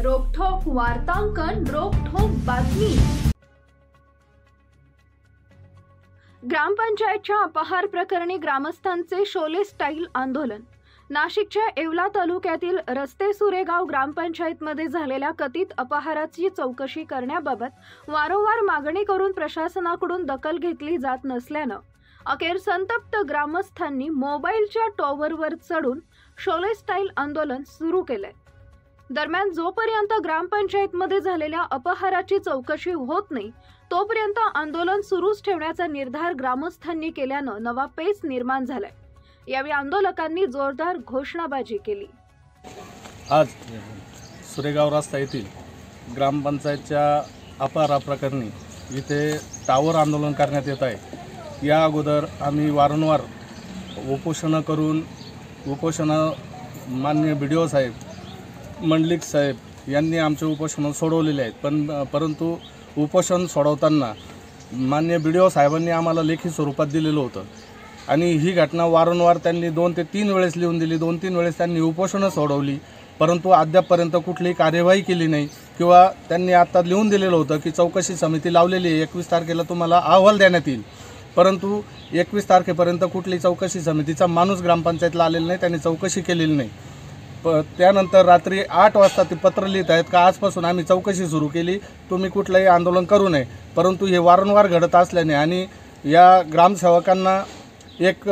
रोखठोक वार्तांकन, रोखठोक बातमी। ग्रामपंचायतच्या अपहार प्रकरणी ग्रामस्थांचे शोले स्टाईल आंदोलन। नाशिकच्या येवला तालुक्यातील रस्ते सुरेगाव ग्रामपंचायतमध्ये झालेल्या कथित अपहाराची चौकशी करण्याबाबत वारंवार मागणी करून प्रशासनाकडून दखल घेतली जात नसल्याने अखेर संतप्त ग्रामस्थांनी मोबाईलच्या टॉवरवर चढून शोले स्टाईल आंदोलन सुरू केले। दरम्यान जोपर्यंत ग्रामपंचायतमध्ये झालेल्या अपहाराची चौकशी होत नाही तोपर्यंत आंदोलन सुरूच ठेवण्याचा निर्धार ग्रामस्थांनी केल्याने नवा पेच निर्माण झालाय। यावेळी आंदोलकांनी जोरदार घोषणाबाजी केली। आज सुरेगाव रस्ता येथील ग्रामपंचायतच्या अपहाराप्रकरणी इथे टावर आंदोलन करण्यात येत आहे। या अगोदर आम्ही वारंवार उपोषण करून माननीय BDO साहेब, मंडलिक साहेब यांनी आमचे उपोषण सोडवलेले आहेत, परंतु उपोषण सोडवताना माननीय BDO साहेबांनी आम्हाला लेखी स्वरूपात दिलेलं होतं आणि ही घटना वारंवार त्यांनी 2 ते 3 वेळेस लिहून दिली। 2-3 वेळेस त्यांनी उपोषणं सोडवली, परंतु अद्यापपर्यंत कुठलीही कार्यवाही केली नाही। किंवा त्यांनी आता लिहून दिलेलं होतं की चौकशी समिती लावलेली आहे, 21 तारखेला तुम्हाला अहवाल देण्यात येईल, परंतु 21 तारखेपर्यंत कुठली चौकशी समितीचा माणूस ग्रामपंचायतला आलेला नाही, त्यांनी चौकशी केलेली नाही। त्यानंतर रात्री 8 वाजता ते पत्र लिहित आहेत का आजपासून आम्ही चौकशी सुरू केली, तुम्ही कुठलंही आंदोलन करू नये। परंतु हे वारंवार घडत असल्याने आणि या ग्रामसेवकांना एक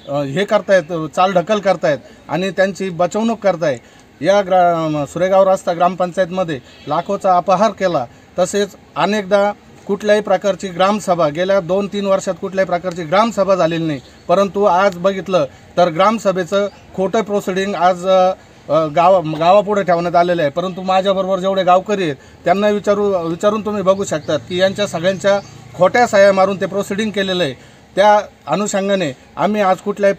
हे करतायत, चालढकल करतायत आणि त्यांची बचवणूक करताय। या सुरेगाव रस्ता ग्रामपंचायतमध्ये लाखोचा अपहार केला, तसेच अनेकदा कुठल्याही प्रकारची ग्रामसभा गेल्या 2-3 वर्षात कुठल्याही प्रकारची ग्रामसभा झालेली नाही, परंतु आज बघितलं तर ग्रामसभेचं खोटं प्रोसिडिंग आज गावापुढे ठेवण्यात आलेलं आहे। परंतु माझ्याबरोबर जेवढे गावकरी आहेत त्यांना विचारून तुम्ही बघू शकतात की यांच्या सगळ्यांच्या खोट्या सह्या मारून ते प्रोसिडिंग केलेलं आहे। त्या अनुषंगाने आम्ही आज कुठल्याही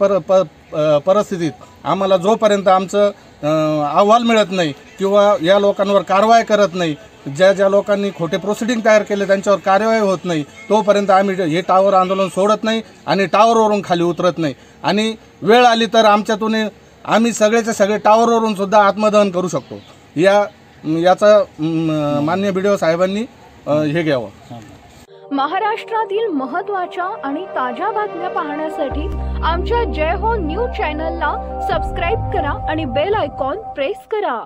परिस्थितीत आम्हाला जोपर्यंत आमचं अहवाल मिळत नाही किंवा या लोकांवर कारवाई करत नाही, ज्या लोकांनी खोटे प्रोसिडिंग तयार केले त्यांच्यावर कार्यवाही होत नाही, तोपर्यंत आम्ही हे टावर आंदोलन सोडत नाही आणि टावरवरून खाली उतरत नाही। आणि वेळ आली तर आमच्यातून आम्ही सगळेचे सगळे टावरवरून सुद्धा आत्मदहन करू शकतो। याचा माननीय BDO साहेबांनी हे घ्यावं। महाराष्ट्रातील महत्त्वाच्या आणि ताज्या बातम्या पाहण्यासाठी आमच्या जय हो न्यूज चॅनलला सबस्क्राइब करा आणि बेल आयकॉन प्रेस करा।